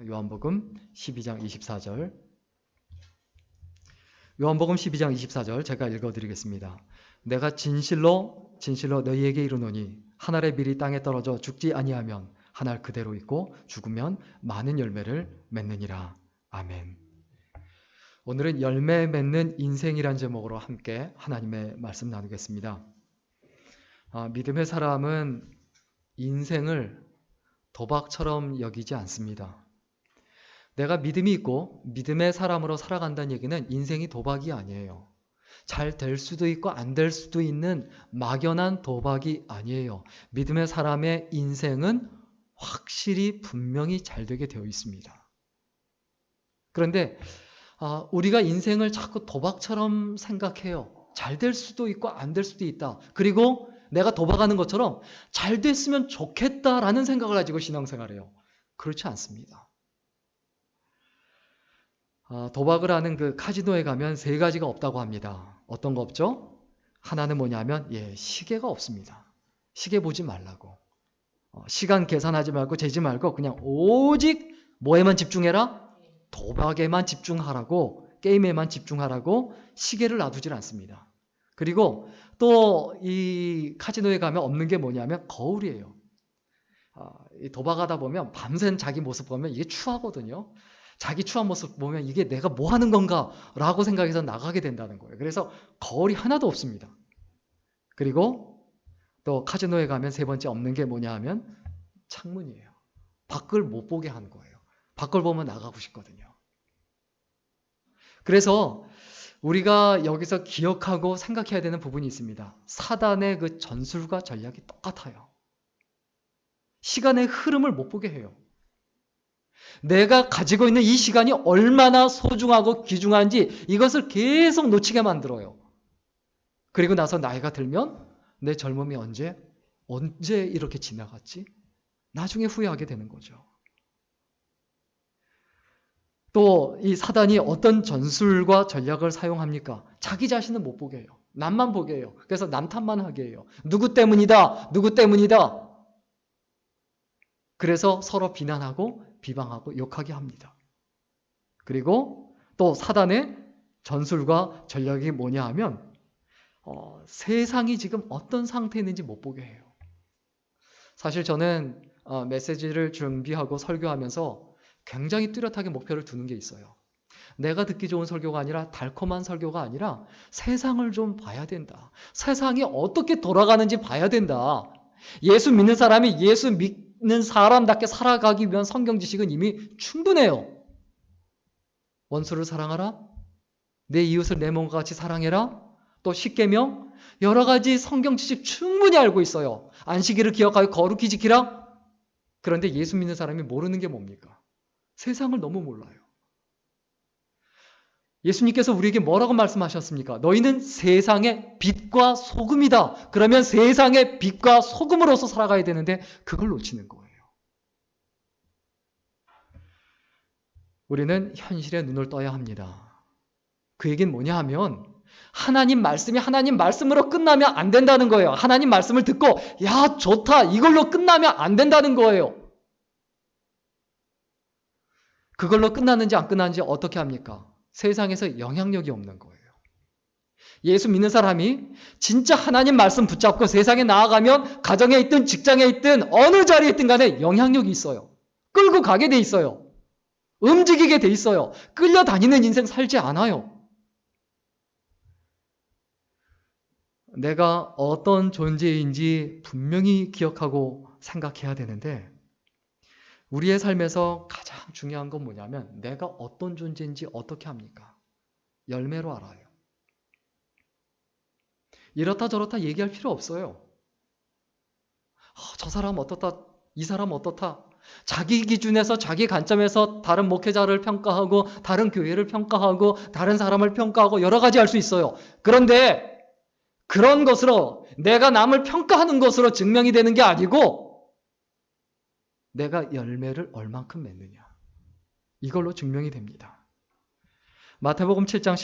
요한복음 12장 24절. 요한복음 12장 24절 제가 읽어드리겠습니다. 내가 진실로 너희에게 이르노니 한 알의 밀이 땅에 떨어져 죽지 아니하면 한 알 그대로 있고 죽으면 많은 열매를 맺느니라. 아멘. 오늘은 열매 맺는 인생이란 제목으로 함께 하나님의 말씀 나누겠습니다. 믿음의 사람은 인생을 도박처럼 여기지 않습니다. 내가 믿음이 있고 믿음의 사람으로 살아간다는 얘기는 인생이 도박이 아니에요. 잘 될 수도 있고 안 될 수도 있는 막연한 도박이 아니에요. 믿음의 사람의 인생은 확실히 분명히 잘 되게 되어 있습니다. 그런데 우리가 인생을 자꾸 도박처럼 생각해요. 잘 될 수도 있고 안 될 수도 있다. 그리고 내가 도박하는 것처럼 잘 됐으면 좋겠다라는 생각을 가지고 신앙생활해요. 그렇지 않습니다. 도박을 하는 그 카지노에 가면 세 가지가 없다고 합니다. 어떤 거 없죠? 하나는 뭐냐면 시계가 없습니다. 시계 보지 말라고. 시간 계산하지 말고 재지 말고 그냥 오직 뭐에만 집중해라? 도박에만 집중하라고, 게임에만 집중하라고 시계를 놔두질 않습니다. 그리고 또 이 카지노에 가면 없는 게 뭐냐면 거울이에요. 도박하다 보면 밤샘 자기 모습 보면 이게 추하거든요. 자기 추한 모습 보면 이게 내가 뭐 하는 건가 라고 생각해서 나가게 된다는 거예요. 그래서 거울이 하나도 없습니다. 그리고 또 카지노에 가면 세 번째 없는 게 뭐냐 하면 창문이에요. 밖을 못 보게 하는 거예요. 밖을 보면 나가고 싶거든요. 그래서 우리가 여기서 기억하고 생각해야 되는 부분이 있습니다. 사단의 그 전술과 전략이 똑같아요. 시간의 흐름을 못 보게 해요. 내가 가지고 있는 이 시간이 얼마나 소중하고 귀중한지 이것을 계속 놓치게 만들어요. 그리고 나서 나이가 들면 내 젊음이 언제 이렇게 지나갔지? 나중에 후회하게 되는 거죠. 또 이 사단이 어떤 전술과 전략을 사용합니까? 자기 자신은 못 보게 해요. 남만 보게 해요. 그래서 남 탓만 하게 해요. 누구 때문이다. 누구 때문이다. 그래서 서로 비난하고 비방하고 욕하게 합니다. 그리고 또 사단의 전술과 전략이 뭐냐 하면 세상이 지금 어떤 상태에 있는지 못 보게 해요. 사실 저는 메시지를 준비하고 설교하면서 굉장히 뚜렷하게 목표를 두는 게 있어요. 내가 듣기 좋은 설교가 아니라 달콤한 설교가 아니라 세상을 좀 봐야 된다. 세상이 어떻게 돌아가는지 봐야 된다. 예수 믿는 사람이 예수 믿는 사람답게 살아가기 위한 성경 지식은 이미 충분해요. 원수를 사랑하라. 내 이웃을 내 몸과 같이 사랑해라. 또 십계명 여러 가지 성경 지식 충분히 알고 있어요. 안식일을 기억하여 거룩히 지키라. 그런데 예수 믿는 사람이 모르는 게 뭡니까? 세상을 너무 몰라요. 예수님께서 우리에게 뭐라고 말씀하셨습니까? 너희는 세상의 빛과 소금이다. 그러면 세상의 빛과 소금으로서 살아가야 되는데 그걸 놓치는 거예요. 우리는 현실에 눈을 떠야 합니다. 그 얘기는 뭐냐 하면 하나님 말씀이 하나님 말씀으로 끝나면 안 된다는 거예요. 하나님 말씀을 듣고 야 좋다 이걸로 끝나면 안 된다는 거예요. 그걸로 끝났는지 안 끝났는지 어떻게 합니까? 세상에서 영향력이 없는 거예요. 예수 믿는 사람이 진짜 하나님 말씀 붙잡고 세상에 나아가면 가정에 있든 직장에 있든 어느 자리에 있든 간에 영향력이 있어요. 끌고 가게 돼 있어요. 움직이게 돼 있어요. 끌려다니는 인생 살지 않아요. 내가 어떤 존재인지 분명히 기억하고 생각해야 되는데 우리의 삶에서 가장 중요한 건 뭐냐면 내가 어떤 존재인지 어떻게 합니까? 열매로 알아요. 이렇다 저렇다 얘기할 필요 없어요. 저 사람 어떻다, 이 사람 어떻다. 자기 기준에서 자기 관점에서 다른 목회자를 평가하고 다른 교회를 평가하고 다른 사람을 평가하고 여러 가지 할 수 있어요. 그런데 그런 것으로 내가 남을 평가하는 것으로 증명이 되는 게 아니고 내가 열매를 얼만큼 맺느냐. 이걸로 증명이 됩니다. 마태복음 7장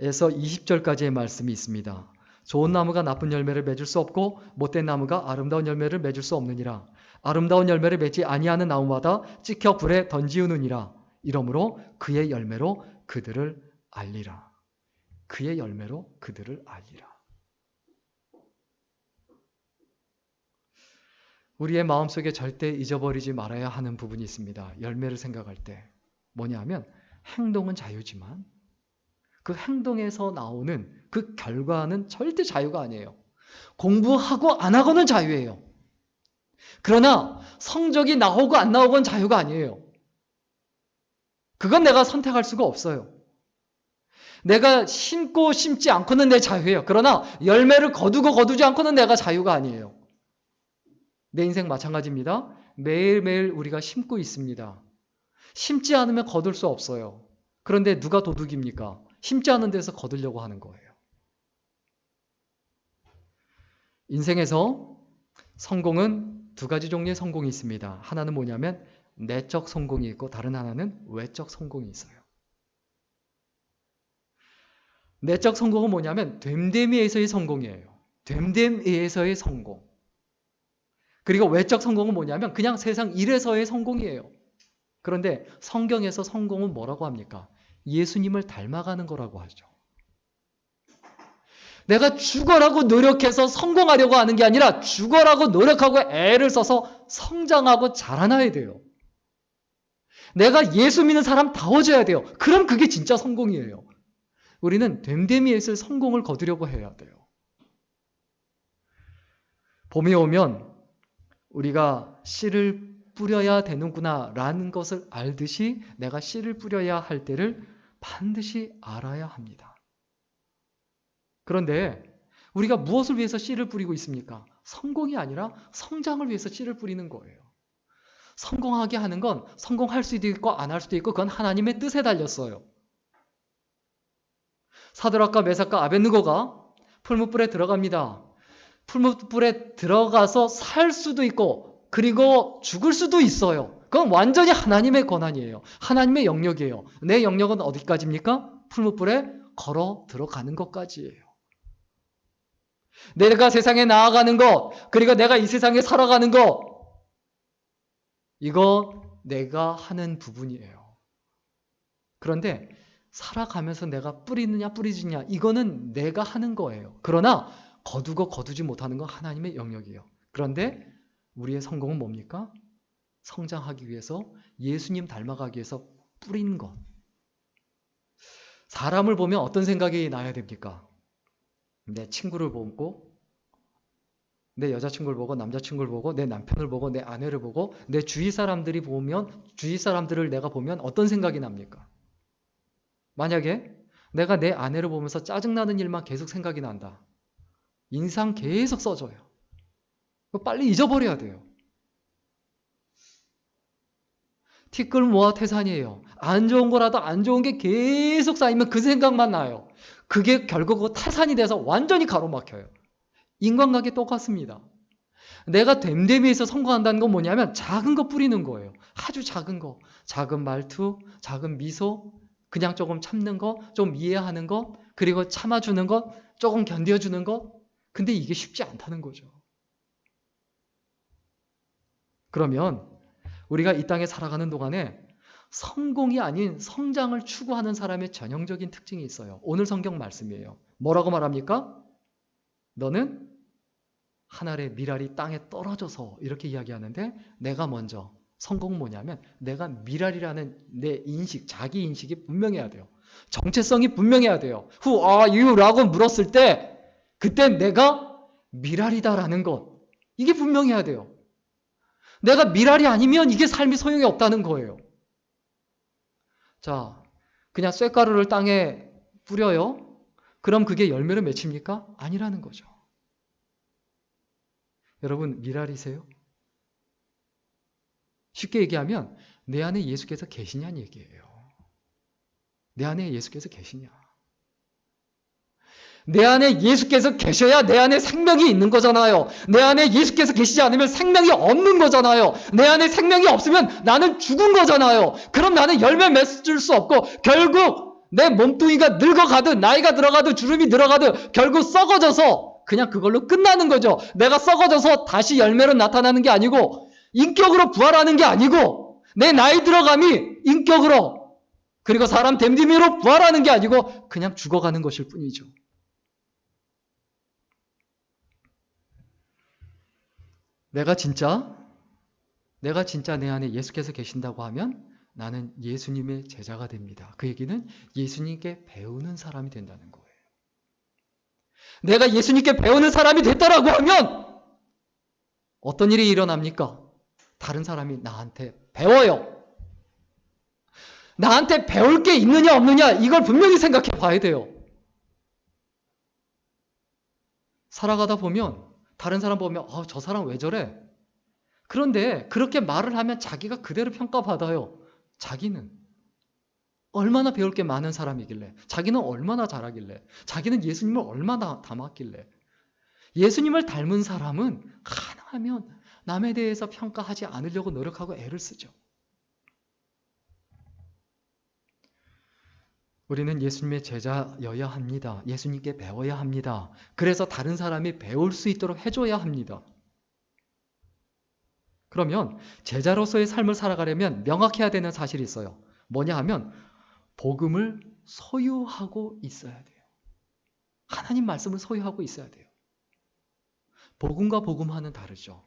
18절에서 20절까지의 말씀이 있습니다. 좋은 나무가 나쁜 열매를 맺을 수 없고 못된 나무가 아름다운 열매를 맺을 수 없느니라. 아름다운 열매를 맺지 아니하는 나무마다 찍혀 불에 던지우느니라. 이러므로 그의 열매로 그들을 알리라. 그의 열매로 그들을 알리라. 우리의 마음속에 절대 잊어버리지 말아야 하는 부분이 있습니다. 열매를 생각할 때. 뭐냐면 행동은 자유지만 그 행동에서 나오는 그 결과는 절대 자유가 아니에요. 공부하고 안 하고는 자유예요. 그러나 성적이 나오고 안 나오고는 자유가 아니에요. 그건 내가 선택할 수가 없어요. 내가 심고 심지 않고는 내 자유예요. 그러나 열매를 거두고 거두지 않고는 내가 자유가 아니에요. 내 인생 마찬가지입니다. 매일매일 우리가 심고 있습니다. 심지 않으면 거둘 수 없어요. 그런데 누가 도둑입니까? 심지 않은 데서 거두려고 하는 거예요. 인생에서 성공은 두 가지 종류의 성공이 있습니다. 하나는 뭐냐면 내적 성공이 있고 다른 하나는 외적 성공이 있어요. 내적 성공은 뭐냐면 됨됨이에서의 성공이에요. 됨됨이에서의 성공. 그리고 외적 성공은 뭐냐면 그냥 세상 일에서의 성공이에요. 그런데 성경에서 성공은 뭐라고 합니까? 예수님을 닮아가는 거라고 하죠. 내가 죽어라고 노력해서 성공하려고 하는 게 아니라 죽어라고 노력하고 애를 써서 성장하고 자라나야 돼요. 내가 예수 믿는 사람다워져야 돼요. 그럼 그게 진짜 성공이에요. 우리는 됨됨이에서 성공을 거두려고 해야 돼요. 봄이 오면 우리가 씨를 뿌려야 되는구나 라는 것을 알듯이 내가 씨를 뿌려야 할 때를 반드시 알아야 합니다. 그런데 우리가 무엇을 위해서 씨를 뿌리고 있습니까? 성공이 아니라 성장을 위해서 씨를 뿌리는 거예요. 성공하게 하는 건 성공할 수도 있고 안 할 수도 있고 그건 하나님의 뜻에 달렸어요. 사드락과 메삭과 아벳느고가 풀무불에 들어갑니다. 풀무불에 들어가서 살 수도 있고 그리고 죽을 수도 있어요. 그건 완전히 하나님의 권한이에요. 하나님의 영역이에요. 내 영역은 어디까지입니까? 풀무불에 걸어 들어가는 것까지예요. 내가 세상에 나아가는 것, 그리고 내가 이 세상에 살아가는 것, 이거 내가 하는 부분이에요. 그런데 살아가면서 내가 뿌리느냐 뿌리지냐 이거는 내가 하는 거예요. 그러나 거두고 거두지 못하는 건 하나님의 영역이에요. 그런데 우리의 성공은 뭡니까? 성장하기 위해서 예수님 닮아가기 위해서 뿌린 것. 사람을 보면 어떤 생각이 나야 됩니까? 내 친구를 보고 내 여자친구를 보고 남자친구를 보고 내 남편을 보고 내 아내를 보고 내 주위 사람들이 보면 주위 사람들을 내가 보면 어떤 생각이 납니까? 만약에 내가 내 아내를 보면서 짜증나는 일만 계속 생각이 난다. 인상 계속 써줘요. 빨리 잊어버려야 돼요. 티끌 모아 태산이에요. 안 좋은 거라도 안 좋은 게 계속 쌓이면 그 생각만 나요. 그게 결국 태산이 돼서 완전히 가로막혀요. 인간관계 똑같습니다. 내가 됨됨이에서 성공한다는 건 뭐냐면 작은 거 뿌리는 거예요. 아주 작은 거. 작은 말투, 작은 미소, 그냥 조금 참는 거, 좀 이해하는 것, 그리고 참아주는 것, 조금 견뎌주는 것. 근데 이게 쉽지 않다는 거죠. 그러면 우리가 이 땅에 살아가는 동안에 성공이 아닌 성장을 추구하는 사람의 전형적인 특징이 있어요. 오늘 성경 말씀이에요. 뭐라고 말합니까? 너는 하늘의 미랄이 땅에 떨어져서 이렇게 이야기하는데 내가 먼저 성공은 뭐냐면 내가 미랄이라는 내 인식, 자기 인식이 분명해야 돼요. 정체성이 분명해야 돼요. Who are you? 라고 물었을 때 그때 내가 미랄이다라는 것 이게 분명해야 돼요. 내가 미랄이 아니면 이게 삶이 소용이 없다는 거예요. 자, 그냥 쇳가루를 땅에 뿌려요? 그럼 그게 열매를 맺힙니까? 아니라는 거죠. 여러분 미랄이세요? 쉽게 얘기하면 내 안에 예수께서 계시냐는 얘기예요. 내 안에 예수께서 계시냐? 내 안에 예수께서 계셔야 내 안에 생명이 있는 거잖아요. 내 안에 예수께서 계시지 않으면 생명이 없는 거잖아요. 내 안에 생명이 없으면 나는 죽은 거잖아요. 그럼 나는 열매 맺을 수 없고 결국 내 몸뚱이가 늙어가듯 나이가 들어가듯 주름이 들어가듯 결국 썩어져서 그냥 그걸로 끝나는 거죠. 내가 썩어져서 다시 열매로 나타나는 게 아니고 인격으로 부활하는 게 아니고 내 나이 들어감이 인격으로 그리고 사람 됨됨이로 부활하는 게 아니고 그냥 죽어가는 것일 뿐이죠. 내가 진짜 내 안에 예수께서 계신다고 하면 나는 예수님의 제자가 됩니다. 그 얘기는 예수님께 배우는 사람이 된다는 거예요. 내가 예수님께 배우는 사람이 됐다라고 하면 어떤 일이 일어납니까? 다른 사람이 나한테 배워요. 나한테 배울 게 있느냐 없느냐 이걸 분명히 생각해 봐야 돼요. 살아가다 보면 다른 사람 보면 저 사람 왜 저래? 그런데 그렇게 말을 하면 자기가 그대로 평가받아요. 자기는 얼마나 배울 게 많은 사람이길래, 자기는 얼마나 잘하길래, 자기는 예수님을 얼마나 닮았길래. 예수님을 닮은 사람은 가능하면 남에 대해서 평가하지 않으려고 노력하고 애를 쓰죠. 우리는 예수님의 제자여야 합니다. 예수님께 배워야 합니다. 그래서 다른 사람이 배울 수 있도록 해줘야 합니다. 그러면 제자로서의 삶을 살아가려면 명확해야 되는 사실이 있어요. 뭐냐 하면 복음을 소유하고 있어야 돼요. 하나님 말씀을 소유하고 있어야 돼요. 복음과 복음화는 다르죠.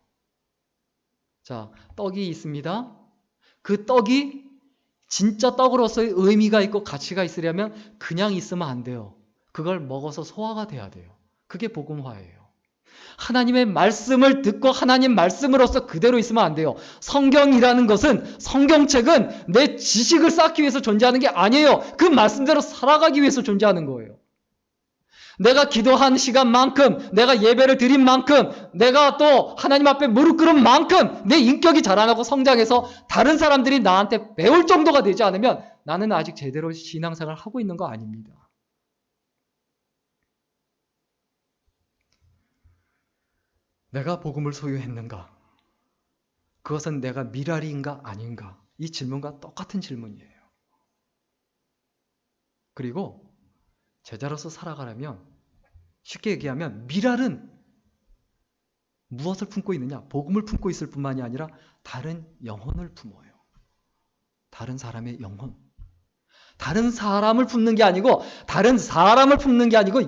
자, 떡이 있습니다. 그 떡이 진짜 떡으로서의 의미가 있고 가치가 있으려면 그냥 있으면 안 돼요. 그걸 먹어서 소화가 돼야 돼요. 그게 복음화예요. 하나님의 말씀을 듣고 하나님 말씀으로서 그대로 있으면 안 돼요. 성경이라는 것은, 성경책은 내 지식을 쌓기 위해서 존재하는 게 아니에요. 그 말씀대로 살아가기 위해서 존재하는 거예요. 내가 기도한 시간만큼, 내가 예배를 드린 만큼, 내가 또 하나님 앞에 무릎 꿇은 만큼 내 인격이 자라나고 성장해서 다른 사람들이 나한테 배울 정도가 되지 않으면 나는 아직 제대로 신앙생활을 하고 있는 거 아닙니다. 내가 복음을 소유했는가? 그것은 내가 미랄인가 아닌가? 이 질문과 똑같은 질문이에요. 그리고 제자로서 살아가려면 쉽게 얘기하면 미랄은 무엇을 품고 있느냐? 복음을 품고 있을 뿐만이 아니라 다른 영혼을 품어요. 다른 사람의 영혼. 다른 사람을 품는 게 아니고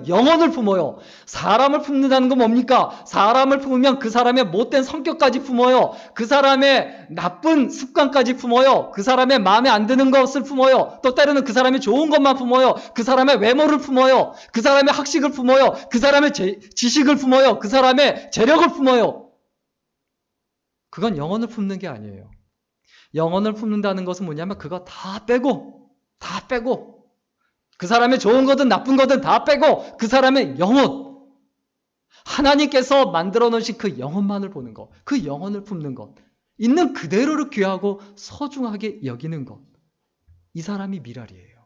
영혼을 품어요. 사람을 품는다는 건 뭡니까? 사람을 품으면 그 사람의 못된 성격까지 품어요. 그 사람의 나쁜 습관까지 품어요. 그 사람의 마음에 안 드는 것을 품어요. 또 때로는 그 사람이 좋은 것만 품어요. 그 사람의 외모를 품어요. 그 사람의 학식을 품어요. 그 사람의 지식을 품어요. 그 사람의 재력을 품어요. 그건 영혼을 품는 게 아니에요. 영혼을 품는다는 것은 뭐냐면 그거 다 빼고 그 사람의 좋은 거든 나쁜 거든 다 빼고 그 사람의 영혼, 하나님께서 만들어 놓으신 그 영혼만을 보는 것, 그 영혼을 품는 것, 있는 그대로를 귀하고 소중하게 여기는 것, 이 사람이 미랄이에요.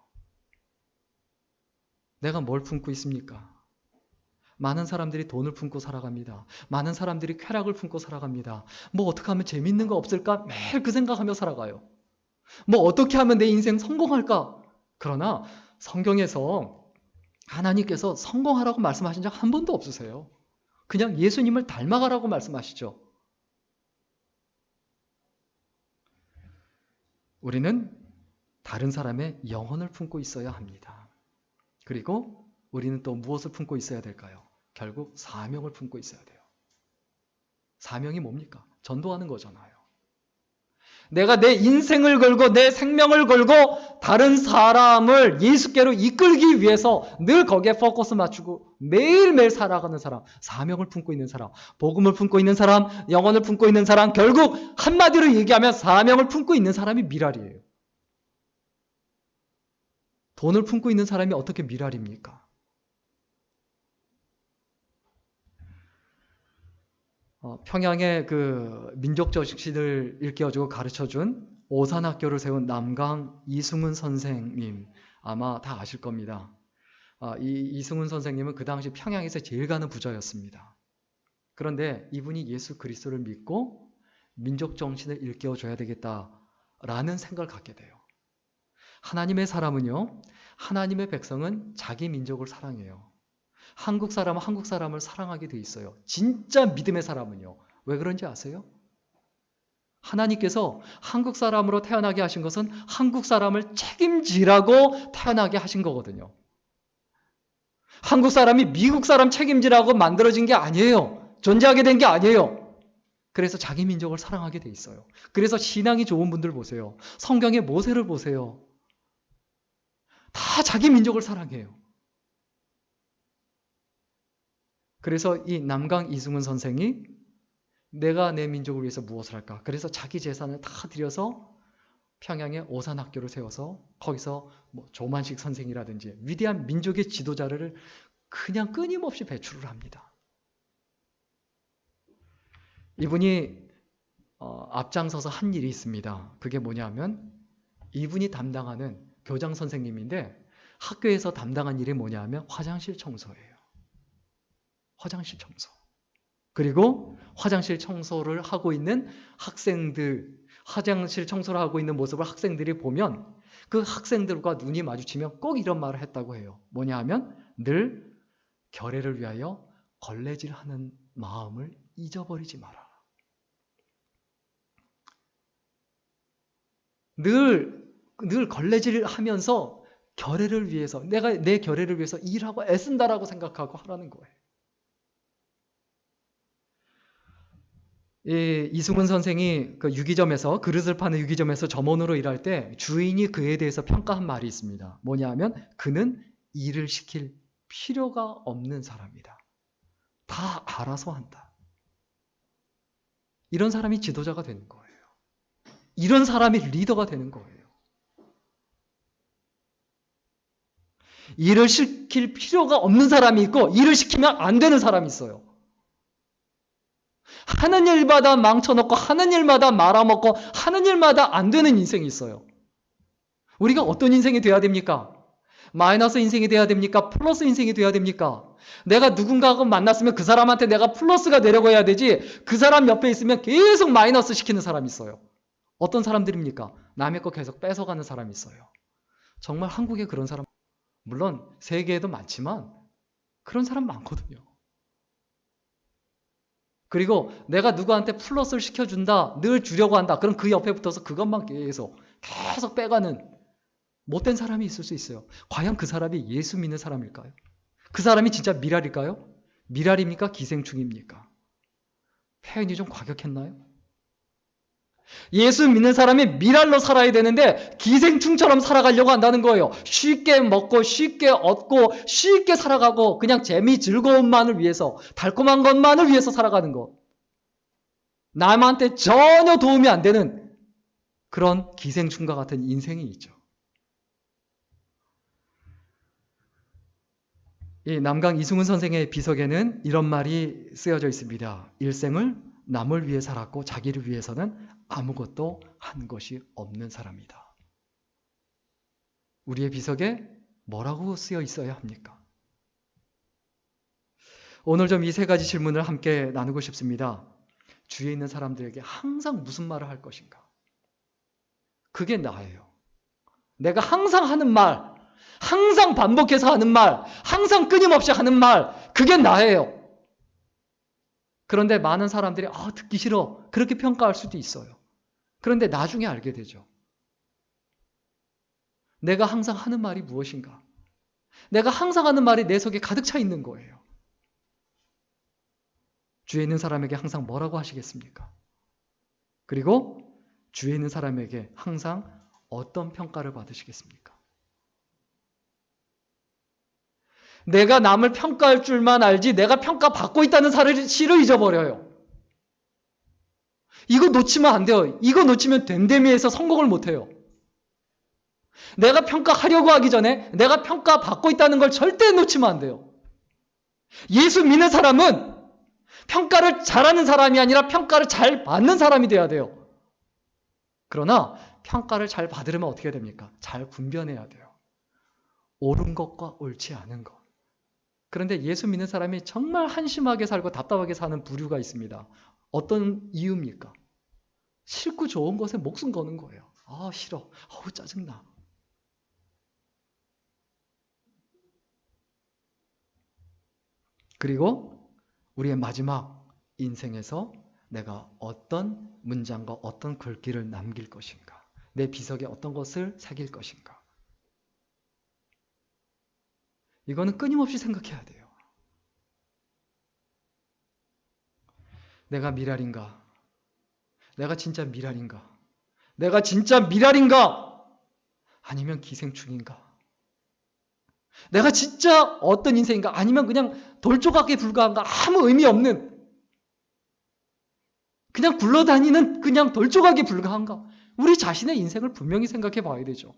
내가 뭘 품고 있습니까? 많은 사람들이 돈을 품고 살아갑니다. 많은 사람들이 쾌락을 품고 살아갑니다. 뭐 어떻게 하면 재밌는 거 없을까? 매일 그 생각하며 살아가요. 뭐 어떻게 하면 내 인생 성공할까? 그러나 성경에서 하나님께서 성공하라고 말씀하신 적 한 번도 없으세요. 그냥 예수님을 닮아가라고 말씀하시죠. 우리는 다른 사람의 영혼을 품고 있어야 합니다. 그리고 우리는 또 무엇을 품고 있어야 될까요? 결국 사명을 품고 있어야 돼요. 사명이 뭡니까? 전도하는 거잖아요. 내가 내 인생을 걸고 내 생명을 걸고 다른 사람을 예수께로 이끌기 위해서 늘 거기에 포커스 맞추고 매일매일 살아가는 사람, 사명을 품고 있는 사람, 복음을 품고 있는 사람, 영혼을 품고 있는 사람, 결국 한마디로 얘기하면 사명을 품고 있는 사람이 미랄이에요. 돈을 품고 있는 사람이 어떻게 미랄입니까? 평양의 그 민족적 식신을 일깨워주고 가르쳐준 오산학교를 세운 남강 이승훈 선생님 아마 다 아실 겁니다. 이승훈 선생님은 그 당시 평양에서 제일 가는 부자였습니다. 그런데 이분이 예수 그리스도를 믿고 민족 정신을 일깨워줘야 되겠다라는 생각을 갖게 돼요. 하나님의 사람은요, 하나님의 백성은 자기 민족을 사랑해요. 한국 사람은 한국 사람을 사랑하게 돼 있어요. 진짜 믿음의 사람은요. 왜 그런지 아세요? 하나님께서 한국 사람으로 태어나게 하신 것은 한국 사람을 책임지라고 태어나게 하신 거거든요. 한국 사람이 미국 사람 책임지라고 만들어진 게 아니에요. 존재하게 된 게 아니에요. 그래서 자기 민족을 사랑하게 돼 있어요. 그래서 신앙이 좋은 분들 보세요. 성경의 모세를 보세요. 다 자기 민족을 사랑해요. 그래서 이 남강 이승훈 선생이 내가 내 민족을 위해서 무엇을 할까? 그래서 자기 재산을 다 들여서 평양에 오산학교를 세워서 거기서 뭐 조만식 선생이라든지 위대한 민족의 지도자를 그냥 끊임없이 배출을 합니다. 이분이 앞장서서 한 일이 있습니다. 그게 뭐냐면 이분이 담당하는 교장 선생님인데 학교에서 담당한 일이 뭐냐면 화장실 청소예요. 화장실 청소. 그리고 화장실 청소를 하고 있는 학생들, 화장실 청소를 하고 있는 모습을 학생들이 보면 그 학생들과 눈이 마주치면 꼭 이런 말을 했다고 해요. 뭐냐 하면 늘 결애를 위하여 걸레질하는 마음을 잊어버리지 마라. 늘 걸레질을 하면서 결애를 위해서 내가 내 결애를 위해서 일하고 애쓴다라고 생각하고 하라는 거예요. 이승훈 선생이 그 유기점에서 그릇을 파는 유기점에서 점원으로 일할 때 주인이 그에 대해서 평가한 말이 있습니다. 뭐냐 하면 그는 일을 시킬 필요가 없는 사람이다. 다 알아서 한다. 이런 사람이 지도자가 되는 거예요. 이런 사람이 리더가 되는 거예요. 일을 시킬 필요가 없는 사람이 있고 일을 시키면 안 되는 사람이 있어요. 하는 일마다 망쳐놓고 하는 일마다 말아먹고 하는 일마다 안 되는 인생이 있어요. 우리가 어떤 인생이 돼야 됩니까? 마이너스 인생이 돼야 됩니까? 플러스 인생이 돼야 됩니까? 내가 누군가하고 만났으면 그 사람한테 내가 플러스가 되려고 해야 되지 그 사람 옆에 있으면 계속 마이너스 시키는 사람이 있어요. 어떤 사람들입니까? 남의 거 계속 뺏어가는 사람이 있어요. 정말 한국에 그런 사람, 물론 세계에도 많지만 그런 사람 많거든요. 그리고 내가 누구한테 플러스를 시켜준다, 늘 주려고 한다. 그럼 그 옆에 붙어서 그것만 계속 빼가는 못된 사람이 있을 수 있어요. 과연 그 사람이 예수 믿는 사람일까요? 그 사람이 진짜 미랄일까요? 미랄입니까? 기생충입니까? 표현이 좀 과격했나요? 예수 믿는 사람이 미랄로 살아야 되는데 기생충처럼 살아가려고 한다는 거예요. 쉽게 먹고 쉽게 얻고 쉽게 살아가고 그냥 재미 즐거움만을 위해서 달콤한 것만을 위해서 살아가는 것. 남한테 전혀 도움이 안 되는 그런 기생충과 같은 인생이 있죠. 이 남강 이승훈 선생의 비석에는 이런 말이 쓰여져 있습니다. 일생을 남을 위해 살았고 자기를 위해서는 아무것도 한 것이 없는 사람이다. 우리의 비석에 뭐라고 쓰여 있어야 합니까? 오늘 좀 이 세 가지 질문을 함께 나누고 싶습니다. 주위에 있는 사람들에게 항상 무슨 말을 할 것인가? 그게 나예요. 내가 항상 하는 말, 항상 반복해서 하는 말, 항상 끊임없이 하는 말, 그게 나예요. 그런데 많은 사람들이 듣기 싫어. 그렇게 평가할 수도 있어요. 그런데 나중에 알게 되죠. 내가 항상 하는 말이 무엇인가? 내가 항상 하는 말이 내 속에 가득 차 있는 거예요. 주위에 있는 사람에게 항상 뭐라고 하시겠습니까? 그리고 주위에 있는 사람에게 항상 어떤 평가를 받으시겠습니까? 내가 남을 평가할 줄만 알지 내가 평가받고 있다는 사실을 잊어버려요. 이거 놓치면 안 돼요. 이거 놓치면 됨됨이에서 성공을 못해요. 내가 평가하려고 하기 전에 내가 평가받고 있다는 걸 절대 놓치면 안 돼요. 예수 믿는 사람은 평가를 잘하는 사람이 아니라 평가를 잘 받는 사람이 돼야 돼요. 그러나 평가를 잘 받으려면 어떻게 됩니까? 잘 분별해야 돼요. 옳은 것과 옳지 않은 것. 그런데 예수 믿는 사람이 정말 한심하게 살고 답답하게 사는 부류가 있습니다. 어떤 이유입니까? 싫고 좋은 것에 목숨 거는 거예요. 싫어. 짜증나. 그리고 우리의 마지막 인생에서 내가 어떤 문장과 어떤 글귀를 남길 것인가? 내 비석에 어떤 것을 새길 것인가? 이거는 끊임없이 생각해야 돼요. 내가 미랄인가? 내가 진짜 미랄인가? 내가 진짜 미랄인가? 아니면 기생충인가? 내가 진짜 어떤 인생인가? 아니면 그냥 돌조각에 불과한가? 아무 의미 없는 그냥 굴러다니는 그냥 돌조각에 불과한가? 우리 자신의 인생을 분명히 생각해 봐야 되죠.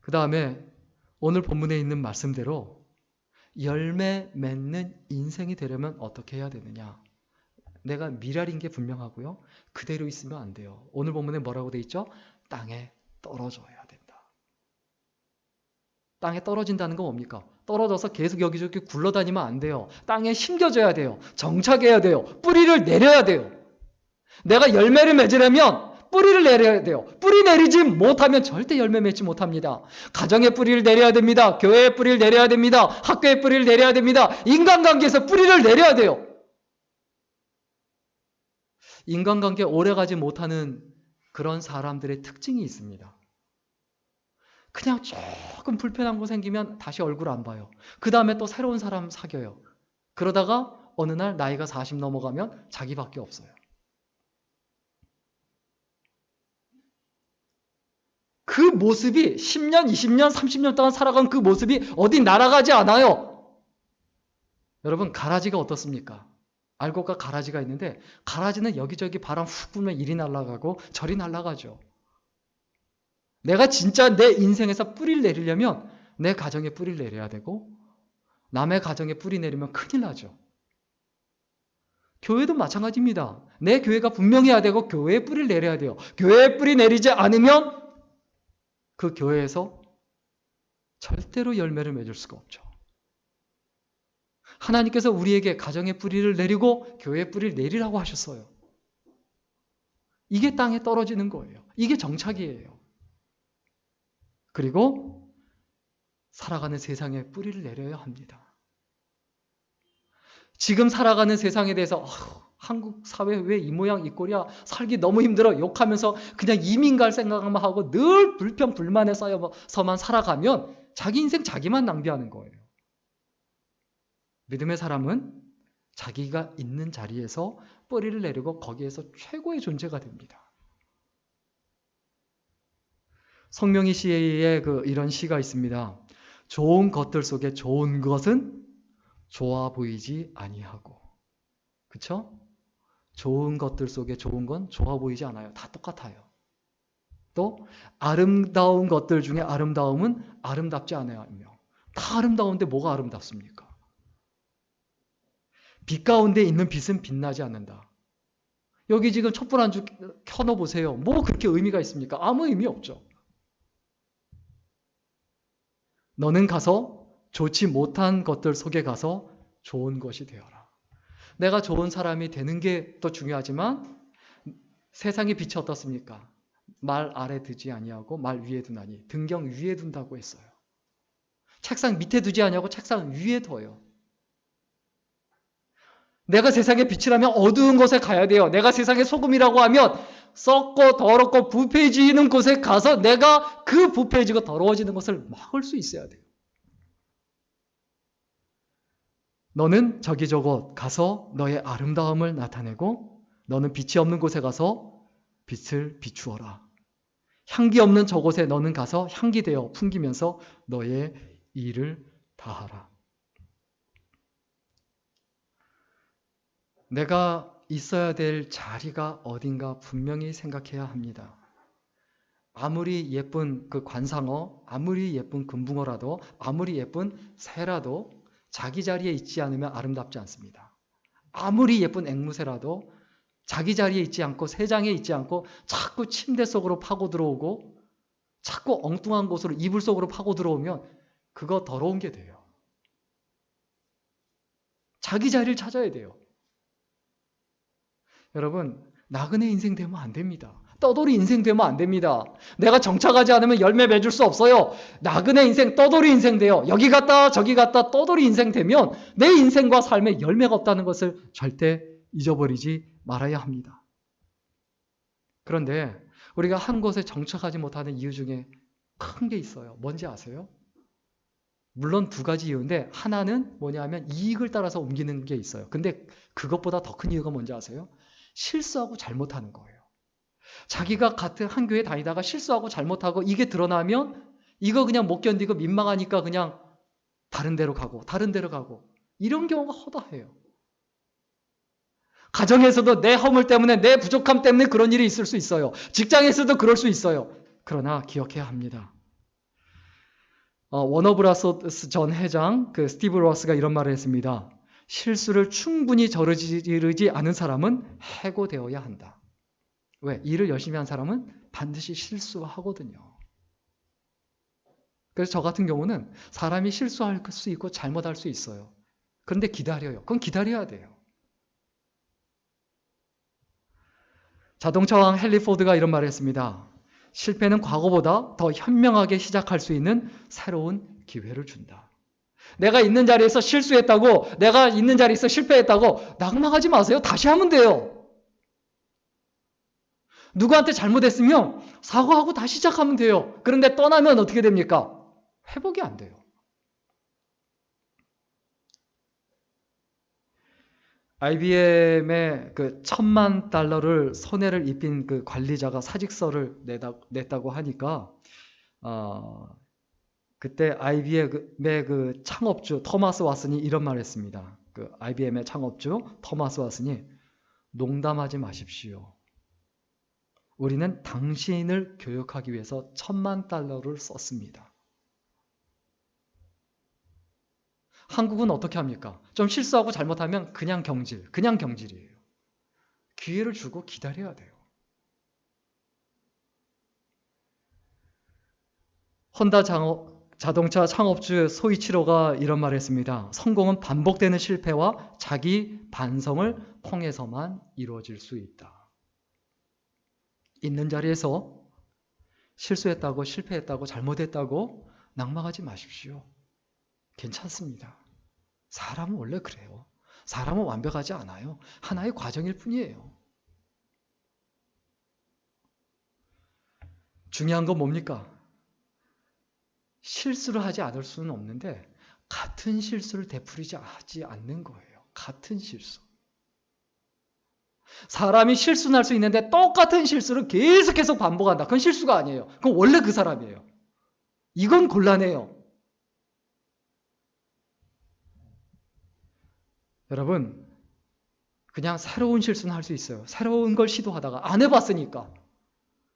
그 다음에 오늘 본문에 있는 말씀대로 열매 맺는 인생이 되려면 어떻게 해야 되느냐? 내가 미랄인 게 분명하고요. 그대로 있으면 안 돼요. 오늘 본문에 뭐라고 돼 있죠? 땅에 떨어져야 된다. 땅에 떨어진다는 건 뭡니까? 떨어져서 계속 여기저기 굴러다니면 안 돼요. 땅에 심겨져야 돼요. 정착해야 돼요. 뿌리를 내려야 돼요. 내가 열매를 맺으려면 뿌리를 내려야 돼요. 뿌리 내리지 못하면 절대 열매 맺지 못합니다. 가정의 뿌리를 내려야 됩니다. 교회의 뿌리를 내려야 됩니다. 학교의 뿌리를 내려야 됩니다. 인간관계에서 뿌리를 내려야 돼요. 인간관계 오래가지 못하는 그런 사람들의 특징이 있습니다. 그냥 조금 불편한 거 생기면 다시 얼굴 안 봐요. 그 다음에 또 새로운 사람 사귀어요. 그러다가 어느 날 나이가 40 넘어가면 자기밖에 없어요. 그 모습이 10년, 20년, 30년 동안 살아간 그 모습이 어디 날아가지 않아요. 여러분, 가라지가 어떻습니까? 알곡과 가라지가 있는데 가라지는 여기저기 바람 훅 불면 이리 날아가고 저리 날아가죠. 내가 진짜 내 인생에서 뿌리를 내리려면 내 가정에 뿌리를 내려야 되고 남의 가정에 뿌리 내리면 큰일 나죠. 교회도 마찬가지입니다. 내 교회가 분명해야 되고 교회에 뿌리를 내려야 돼요. 교회에 뿌리 내리지 않으면 그 교회에서 절대로 열매를 맺을 수가 없죠. 하나님께서 우리에게 가정의 뿌리를 내리고 교회의 뿌리를 내리라고 하셨어요. 이게 땅에 떨어지는 거예요. 이게 정착이에요. 그리고 살아가는 세상에 뿌리를 내려야 합니다. 지금 살아가는 세상에 대해서 한국 사회 왜 이 모양 이 꼴이야? 살기 너무 힘들어 욕하면서 그냥 이민 갈 생각만 하고 늘 불평 불만에 쌓여서만 살아가면 자기 인생 자기만 낭비하는 거예요. 믿음의 사람은 자기가 있는 자리에서 뿌리를 내리고 거기에서 최고의 존재가 됩니다. 성명희 씨의 이런 시가 있습니다. 좋은 것들 속에 좋은 것은 좋아 보이지 아니하고. 그쵸? 좋은 것들 속에 좋은 건 좋아 보이지 않아요. 다 똑같아요. 또 아름다운 것들 중에 아름다움은 아름답지 않아요. 다 아름다운데 뭐가 아름답습니까? 빛 가운데 있는 빛은 빛나지 않는다. 여기 지금 촛불 안주 켜놓으세요. 뭐 그렇게 의미가 있습니까? 아무 의미 없죠. 너는 가서 좋지 못한 것들 속에 가서 좋은 것이 되어라. 내가 좋은 사람이 되는 게 더 중요하지만 세상의 빛이 어떻습니까? 말 아래 두지 아니하고 말 위에 두나니 등경 위에 둔다고 했어요. 책상 밑에 두지 아니하고 책상 위에 둬요. 내가 세상의 빛이라면 어두운 곳에 가야 돼요. 내가 세상의 소금이라고 하면 썩고 더럽고 부패해지는 곳에 가서 내가 그 부패해지고 더러워지는 것을 막을 수 있어야 돼요. 너는 저기 저곳 가서 너의 아름다움을 나타내고 너는 빛이 없는 곳에 가서 빛을 비추어라. 향기 없는 저곳에 너는 가서 향기 되어 풍기면서 너의 일을 다하라. 내가 있어야 될 자리가 어딘가 분명히 생각해야 합니다. 아무리 예쁜 그 관상어, 아무리 예쁜 금붕어라도, 아무리 예쁜 새라도 자기 자리에 있지 않으면 아름답지 않습니다. 아무리 예쁜 앵무새라도 자기 자리에 있지 않고 새장에 있지 않고 자꾸 침대 속으로 파고 들어오고 자꾸 엉뚱한 곳으로 이불 속으로 파고 들어오면 그거 더러운 게 돼요. 자기 자리를 찾아야 돼요. 여러분, 나그네 인생 되면 안 됩니다. 떠돌이 인생 되면 안 됩니다. 내가 정착하지 않으면 열매 맺을 수 없어요. 나그네 인생, 떠돌이 인생 돼요. 여기 갔다 저기 갔다 떠돌이 인생 되면 내 인생과 삶에 열매가 없다는 것을 절대 잊어버리지 말아야 합니다. 그런데 우리가 한 곳에 정착하지 못하는 이유 중에 큰 게 있어요. 뭔지 아세요? 물론 두 가지 이유인데 하나는 뭐냐면 이익을 따라서 옮기는 게 있어요. 근데 그것보다 더 큰 이유가 뭔지 아세요? 실수하고 잘못하는 거예요. 자기가 같은 한 교회 다니다가 실수하고 잘못하고 이게 드러나면 이거 그냥 못 견디고 민망하니까 그냥 다른 데로 가고 다른 데로 가고 이런 경우가 허다해요. 가정에서도 내 허물 때문에 내 부족함 때문에 그런 일이 있을 수 있어요. 직장에서도 그럴 수 있어요. 그러나 기억해야 합니다. 워너브라더스 전 회장 스티브 로스가 이런 말을 했습니다. 실수를 충분히 저지르지 않은 사람은 해고되어야 한다. 왜? 일을 열심히 한 사람은 반드시 실수하거든요. 그래서 저 같은 경우는 사람이 실수할 수 있고 잘못할 수 있어요. 그런데 기다려요. 그건 기다려야 돼요. 자동차왕 헨리 포드가 이런 말을 했습니다. 실패는 과거보다 더 현명하게 시작할 수 있는 새로운 기회를 준다. 내가 있는 자리에서 실수했다고, 내가 있는 자리에서 실패했다고 낙망하지 마세요. 다시 하면 돼요. 누구한테 잘못했으면 사과하고 다시 시작하면 돼요. 그런데 떠나면 어떻게 됩니까? 회복이 안 돼요. IBM의 그 $10,000,000를 손해를 입힌 그 관리자가 사직서를 냈다고 하니까 그때 IBM의 그 창업주 토마스 왓슨이 이런 말을 했습니다. 그 IBM의 창업주 토마스 왓슨이 농담하지 마십시오. 우리는 당신을 교육하기 위해서 $10,000,000를 썼습니다. 한국은 어떻게 합니까? 좀 실수하고 잘못하면 그냥 경질이에요. 기회를 주고 기다려야 돼요. 혼다 자동차 창업주 소이치로가 이런 말을 했습니다. 성공은 반복되는 실패와 자기 반성을 통해서만 이루어질 수 있다. 있는 자리에서 실수했다고 실패했다고 잘못했다고 낙망하지 마십시오. 괜찮습니다. 사람은 원래 그래요. 사람은 완벽하지 않아요. 하나의 과정일 뿐이에요. 중요한 건 뭡니까? 실수를 하지 않을 수는 없는데 같은 실수를 되풀이하지 않는 거예요. 같은 실수. 사람이 실수는 할 수 있는데 똑같은 실수를 계속해서 반복한다. 그건 실수가 아니에요. 그건 원래 그 사람이에요. 이건 곤란해요. 여러분, 그냥 새로운 실수는 할 수 있어요. 새로운 걸 시도하다가 안 해봤으니까.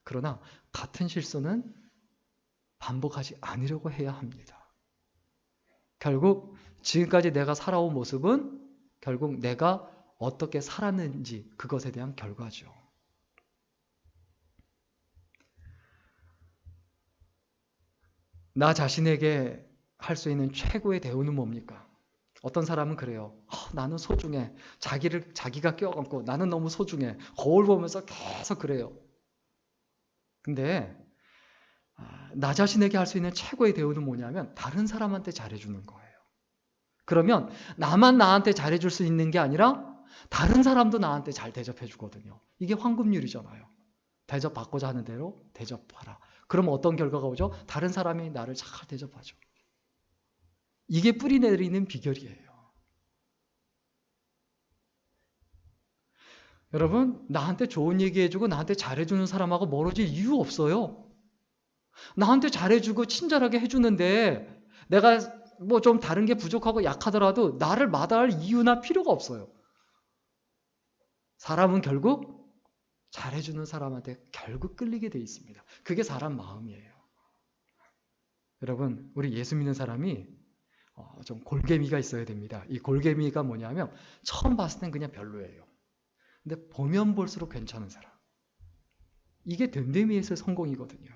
그러나 같은 실수는 반복하지 않으려고 해야 합니다. 결국 지금까지 내가 살아온 모습은 결국 내가 어떻게 살았는지 그것에 대한 결과죠. 나 자신에게 할 수 있는 최고의 대우는 뭡니까? 어떤 사람은 그래요. 나는 소중해. 자기가 껴안고 나는 너무 소중해. 거울 보면서 계속 그래요. 근데 나 자신에게 할 수 있는 최고의 대우는 뭐냐면 다른 사람한테 잘해주는 거예요. 그러면 나만 나한테 잘해줄 수 있는 게 아니라 다른 사람도 나한테 잘 대접해 주거든요. 이게 황금률이잖아요. 대접받고자 하는 대로 대접하라. 그러면 어떤 결과가 오죠? 다른 사람이 나를 잘 대접하죠. 이게 뿌리 내리는 비결이에요. 여러분, 나한테 좋은 얘기해주고 나한테 잘해주는 사람하고 멀어질 이유 없어요. 나한테 잘해주고 친절하게 해주는데 내가 뭐 좀 다른 게 부족하고 약하더라도 나를 마다할 이유나 필요가 없어요. 사람은 결국 잘해주는 사람한테 결국 끌리게 돼 있습니다. 그게 사람 마음이에요. 여러분, 우리 예수 믿는 사람이 좀 골개미가 있어야 됩니다. 이 골개미가 뭐냐면 처음 봤을 땐 그냥 별로예요. 근데 보면 볼수록 괜찮은 사람. 이게 됨됨이에서의 성공이거든요.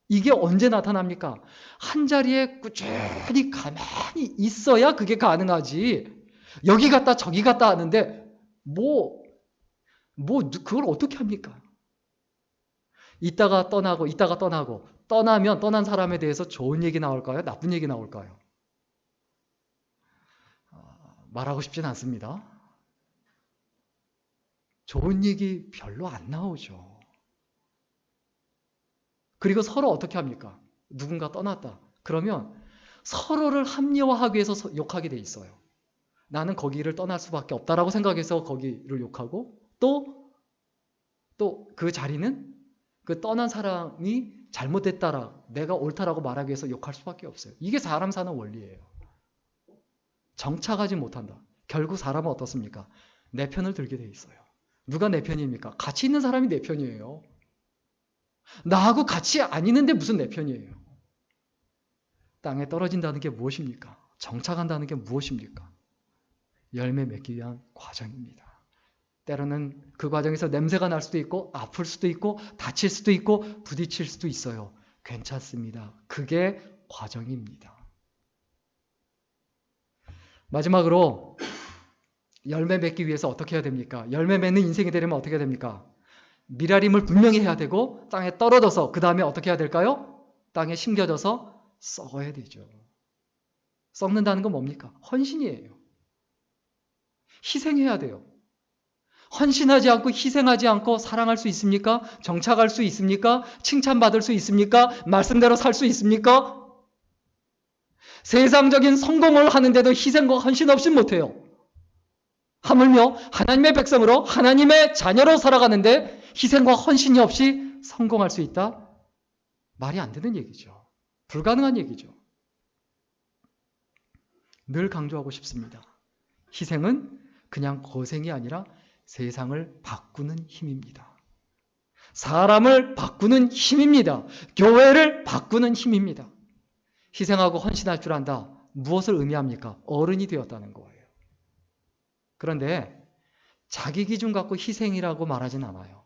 이게 언제 나타납니까? 한 자리에 꾸준히 가만히 있어야 그게 가능하지. 여기 갔다 저기 갔다 하는데 뭐 그걸 어떻게 합니까? 있다가 떠나고, 떠나면 떠난 사람에 대해서 좋은 얘기 나올까요? 나쁜 얘기 나올까요? 말하고 싶진 않습니다. 좋은 얘기 별로 안 나오죠. 그리고 서로 어떻게 합니까? 누군가 떠났다. 그러면 서로를 합리화하기 위해서 욕하게 돼 있어요. 나는 거기를 떠날 수밖에 없다라고 생각해서 거기를 욕하고, 또 그 자리는 그 떠난 사람이 잘못됐다라, 내가 옳다라고 말하기 위해서 욕할 수밖에 없어요. 이게 사람 사는 원리예요. 정착하지 못한다. 결국 사람은 어떻습니까? 내 편을 들게 돼 있어요. 누가 내 편입니까? 같이 있는 사람이 내 편이에요. 나하고 같이 안 있는데 무슨 내 편이에요? 땅에 떨어진다는 게 무엇입니까? 정착한다는 게 무엇입니까? 열매 맺기 위한 과정입니다. 때로는 그 과정에서 냄새가 날 수도 있고, 아플 수도 있고, 다칠 수도 있고, 부딪힐 수도 있어요. 괜찮습니다. 그게 과정입니다. 마지막으로 열매 맺기 위해서 어떻게 해야 됩니까? 열매 맺는 인생이 되려면 어떻게 해야 됩니까? 미라림을 분명히 해야 되고, 땅에 떨어져서 그 다음에 어떻게 해야 될까요? 땅에 심겨져서 썩어야 되죠. 썩는다는 건 뭡니까? 헌신이에요. 희생해야 돼요. 헌신하지 않고 희생하지 않고 사랑할 수 있습니까? 정착할 수 있습니까? 칭찬받을 수 있습니까? 말씀대로 살 수 있습니까? 세상적인 성공을 하는데도 희생과 헌신 없이 못해요. 하물며 하나님의 백성으로 하나님의 자녀로 살아가는데 희생과 헌신이 없이 성공할 수 있다? 말이 안 되는 얘기죠. 불가능한 얘기죠. 늘 강조하고 싶습니다. 희생은 그냥 고생이 아니라 세상을 바꾸는 힘입니다. 사람을 바꾸는 힘입니다. 교회를 바꾸는 힘입니다. 희생하고 헌신할 줄 안다. 무엇을 의미합니까? 어른이 되었다는 거예요. 그런데 자기 기준 갖고 희생이라고 말하진 않아요.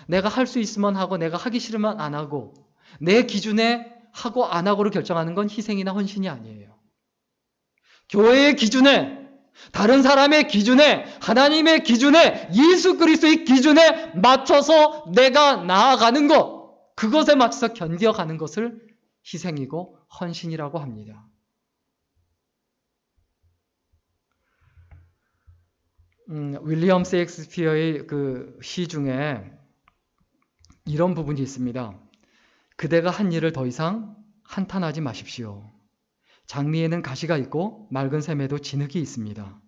내가 할 수 있으면 하고 내가 하기 싫으면 안 하고 내 기준에 하고 안 하고를 결정하는 건 희생이나 헌신이 아니에요. 교회의 기준에, 다른 사람의 기준에, 하나님의 기준에, 예수 그리스도의 기준에 맞춰서 내가 나아가는 것, 그것에 맞춰서 견뎌가는 것을 희생이고 헌신이라고 합니다. 윌리엄 셰익스피어의 그 시 중에 이런 부분이 있습니다. 그대가 한 일을 더 이상 한탄하지 마십시오. 장미에는 가시가 있고 맑은 샘에도 진흙이 있습니다.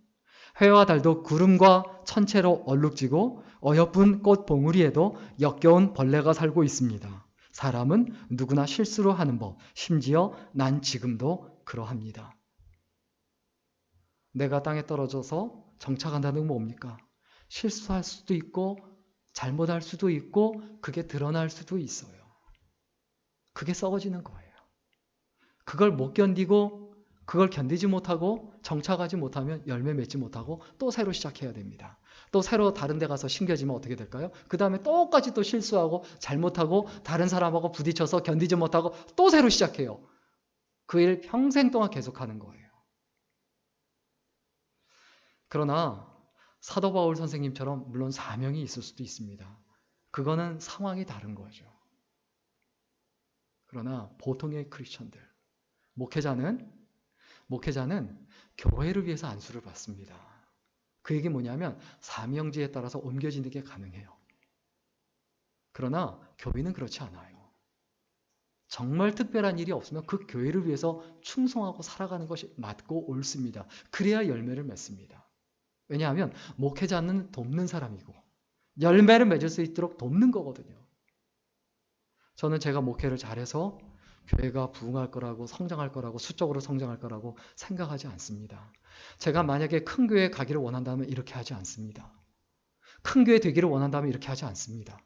해와 달도 구름과 천체로 얼룩지고 어여쁜 꽃 봉우리에도 역겨운 벌레가 살고 있습니다. 사람은 누구나 실수로 하는 법, 심지어 난 지금도 그러합니다. 내가 땅에 떨어져서 정착한다는 건 뭡니까? 실수할 수도 있고 잘못할 수도 있고 그게 드러날 수도 있어요. 그게 썩어지는 거예요. 그걸 못 견디고 그걸 견디지 못하고 정착하지 못하면 열매 맺지 못하고 또 새로 시작해야 됩니다. 또 새로 다른 데 가서 심겨지면 어떻게 될까요? 그 다음에 똑같이 또 실수하고 잘못하고 다른 사람하고 부딪혀서 견디지 못하고 또 새로 시작해요. 그 일 평생 동안 계속하는 거예요. 그러나 사도 바울 선생님처럼 물론 사명이 있을 수도 있습니다. 그거는 상황이 다른 거죠. 그러나 보통의 크리스천들, 목회자는 교회를 위해서 안수를 받습니다. 그 얘기 뭐냐면 사명지에 따라서 옮겨지는 게 가능해요. 그러나 교회는 그렇지 않아요. 정말 특별한 일이 없으면 그 교회를 위해서 충성하고 살아가는 것이 맞고 옳습니다. 그래야 열매를 맺습니다. 왜냐하면 목회자는 돕는 사람이고 열매를 맺을 수 있도록 돕는 거거든요. 저는 제가 목회를 잘해서 교회가 부흥할 거라고 성장할 거라고 수적으로 성장할 거라고 생각하지 않습니다. 제가 만약에 큰 교회 가기를 원한다면 이렇게 하지 않습니다. 큰 교회 되기를 원한다면 이렇게 하지 않습니다.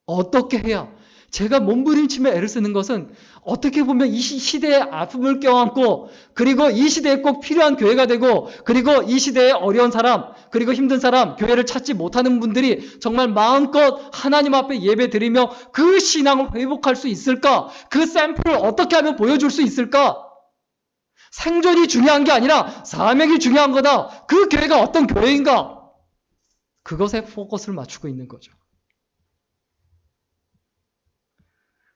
어떻게 해야? 제가 몸부림치며 애를 쓰는 것은 어떻게 보면 이 시대의 아픔을 껴안고 그리고 이 시대에 꼭 필요한 교회가 되고 그리고 이 시대의 어려운 사람 그리고 힘든 사람 교회를 찾지 못하는 분들이 정말 마음껏 하나님 앞에 예배 드리며 그 신앙을 회복할 수 있을까? 그 샘플을 어떻게 하면 보여줄 수 있을까? 생존이 중요한 게 아니라 사명이 중요한 거다. 그 교회가 어떤 교회인가? 그것에 포커스를 맞추고 있는 거죠.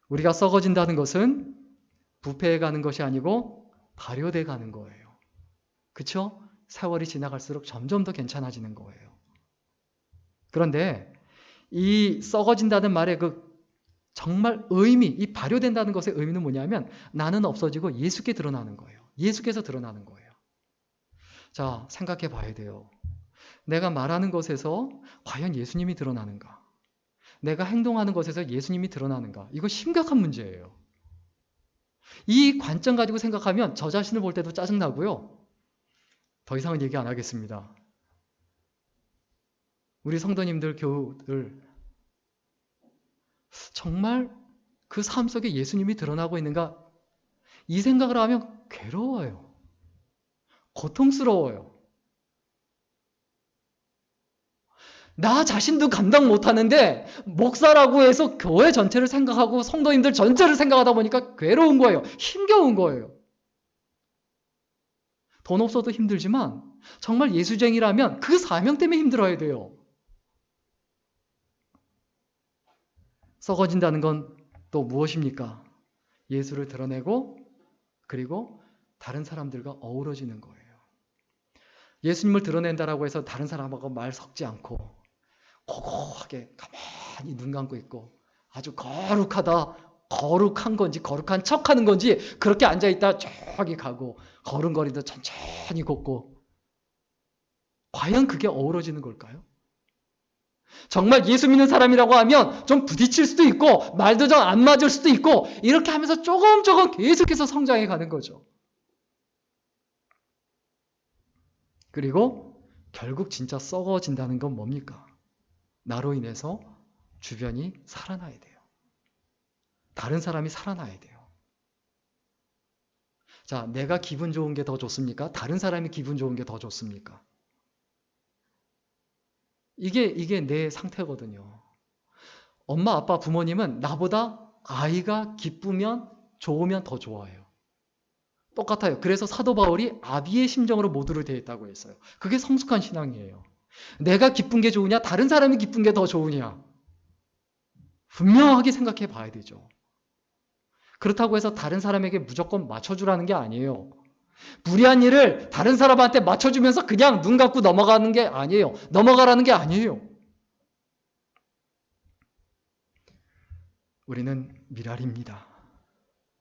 우리가 썩어진다는 것은 부패해 가는 것이 아니고 발효돼 가는 거예요. 그렇죠? 세월이 지나갈수록 점점 더 괜찮아지는 거예요. 그런데 이 썩어진다는 말의 정말 이 발효된다는 것의 의미는 뭐냐면 나는 없어지고 예수께 드러나는 거예요. 예수께서 드러나는 거예요. 자, 생각해 봐야 돼요. 내가 말하는 것에서 과연 예수님이 드러나는가? 내가 행동하는 것에서 예수님이 드러나는가? 이거 심각한 문제예요. 이 관점 가지고 생각하면 저 자신을 볼 때도 짜증나고요. 더 이상은 얘기 안 하겠습니다. 우리 성도님들, 교우들 정말 그 삶 속에 예수님이 드러나고 있는가? 이 생각을 하면 괴로워요. 고통스러워요. 나 자신도 감당 못하는데 목사라고 해서 교회 전체를 생각하고 성도님들 전체를 생각하다 보니까 괴로운 거예요. 힘겨운 거예요. 돈 없어도 힘들지만 정말 예수쟁이라면 그 사명 때문에 힘들어야 돼요. 썩어진다는 건 또 무엇입니까? 예수를 드러내고 그리고 다른 사람들과 어우러지는 거예요. 예수님을 드러낸다라고 해서 다른 사람하고 말 섞지 않고 고고하게 가만히 눈 감고 있고 아주 거룩한 건지 거룩한 척하는 건지 그렇게 앉아있다 저기 가고 걸음걸이도 천천히 걷고 과연 그게 어우러지는 걸까요? 정말 예수 믿는 사람이라고 하면 좀 부딪힐 수도 있고 말도 좀 안 맞을 수도 있고 이렇게 하면서 조금 계속해서 성장해 가는 거죠. 그리고 결국 진짜 썩어진다는 건 뭡니까? 나로 인해서 주변이 살아나야 돼요. 다른 사람이 살아나야 돼요. 자, 내가 기분 좋은 게 더 좋습니까? 다른 사람이 기분 좋은 게 더 좋습니까? 이게 내 상태거든요. 엄마, 아빠, 부모님은 나보다 아이가 기쁘면 좋으면 더 좋아해요. 똑같아요. 그래서 사도 바울이 아비의 심정으로 모두를 대했다고 했어요. 그게 성숙한 신앙이에요. 내가 기쁜 게 좋으냐? 다른 사람이 기쁜 게 더 좋으냐? 분명하게 생각해 봐야 되죠. 그렇다고 해서 다른 사람에게 무조건 맞춰주라는 게 아니에요. 무리한 일을 다른 사람한테 맞춰주면서 그냥 눈 감고 넘어가는 게 아니에요. 넘어가라는 게 아니에요. 우리는 미랄입니다.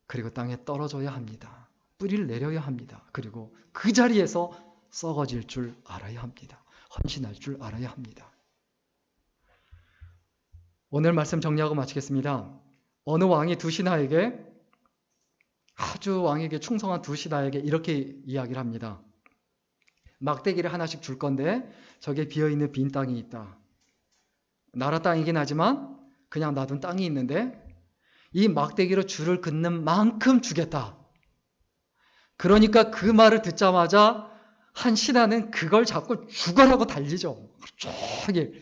그리고 땅에 떨어져야 합니다. 뿌리를 내려야 합니다. 그리고 그 자리에서 썩어질 줄 알아야 합니다. 헌신할 줄 알아야 합니다. 오늘 말씀 정리하고 마치겠습니다. 어느 왕이 두 신하에게 아주 왕에게 충성한 두 신하에게 이렇게 이야기를 합니다. 막대기를 하나씩 줄 건데 저게 비어있는 빈 땅이 있다. 나라 땅이긴 하지만 그냥 놔둔 땅이 있는데 이 막대기로 줄을 긋는 만큼 주겠다. 그러니까 그 말을 듣자마자 한 신하는 그걸 잡고 죽어라고 달리죠. 갑자기.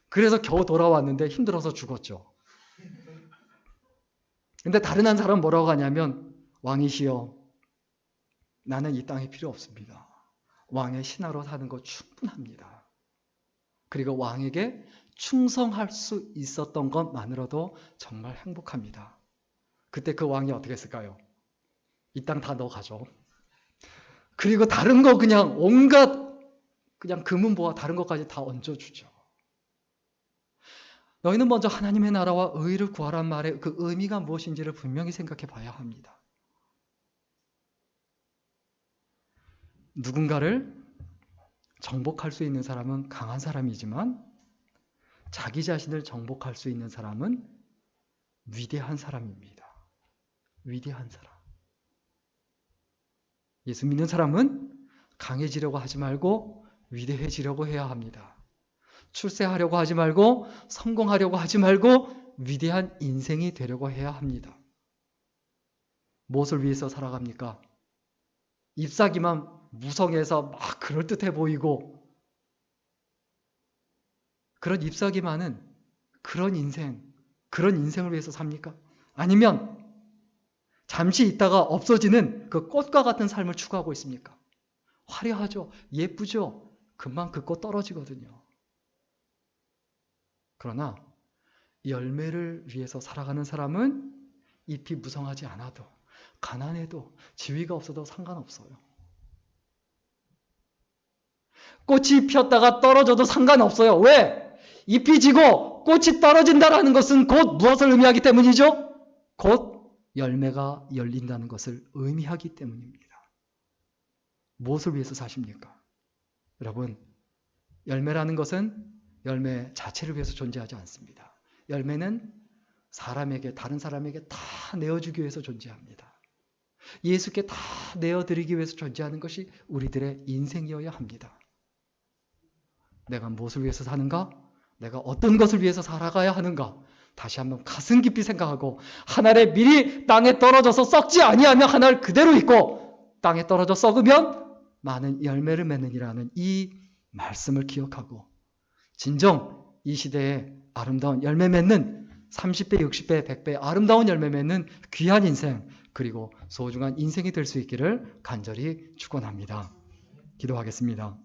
그래서 겨우 돌아왔는데 힘들어서 죽었죠. 근데 다른 한 사람은 뭐라고 하냐면 왕이시여 나는 이 땅이 필요 없습니다. 왕의 신하로 사는 거 충분합니다. 그리고 왕에게 충성할 수 있었던 것만으로도 정말 행복합니다. 그때 그 왕이 어떻게 했을까요? 이 땅 다 너 가져. 그리고 다른 거 그냥 온갖 그냥 금은보화 다른 것까지 다 얹어주죠. 너희는 먼저 하나님의 나라와 의를 구하란 말의 그 의미가 무엇인지를 분명히 생각해 봐야 합니다. 누군가를 정복할 수 있는 사람은 강한 사람이지만 자기 자신을 정복할 수 있는 사람은 위대한 사람입니다. 위대한 사람. 예수 믿는 사람은 강해지려고 하지 말고 위대해지려고 해야 합니다. 출세하려고 하지 말고 성공하려고 하지 말고 위대한 인생이 되려고 해야 합니다. 무엇을 위해서 살아갑니까? 잎사귀만 무성해서 막 그럴듯해 보이고 그런 잎사귀만은 그런 인생을 위해서 삽니까? 아니면 잠시 있다가 없어지는 그 꽃과 같은 삶을 추구하고 있습니까? 화려하죠. 예쁘죠. 금방 그 꽃 떨어지거든요. 그러나 열매를 위해서 살아가는 사람은 잎이 무성하지 않아도 가난해도 지위가 없어도 상관없어요. 꽃이 피었다가 떨어져도 상관없어요. 왜? 잎이 지고 꽃이 떨어진다라는 것은 곧 무엇을 의미하기 때문이죠? 곧 열매가 열린다는 것을 의미하기 때문입니다. 무엇을 위해서 사십니까? 여러분, 열매라는 것은 열매 자체를 위해서 존재하지 않습니다. 열매는 사람에게, 다른 사람에게 다 내어주기 위해서 존재합니다. 예수께 다 내어드리기 위해서 존재하는 것이 우리들의 인생이어야 합니다. 내가 무엇을 위해서 사는가? 내가 어떤 것을 위해서 살아가야 하는가? 다시 한번 가슴 깊이 생각하고 한 알의 밀이 땅에 떨어져서 썩지 아니하며 한 알 그대로 있고 땅에 떨어져 썩으면 많은 열매를 맺느니라는 이 말씀을 기억하고 진정 이 시대에 아름다운 열매 맺는 30배, 60배, 100배 아름다운 열매 맺는 귀한 인생 그리고 소중한 인생이 될 수 있기를 간절히 축원합니다. 기도하겠습니다.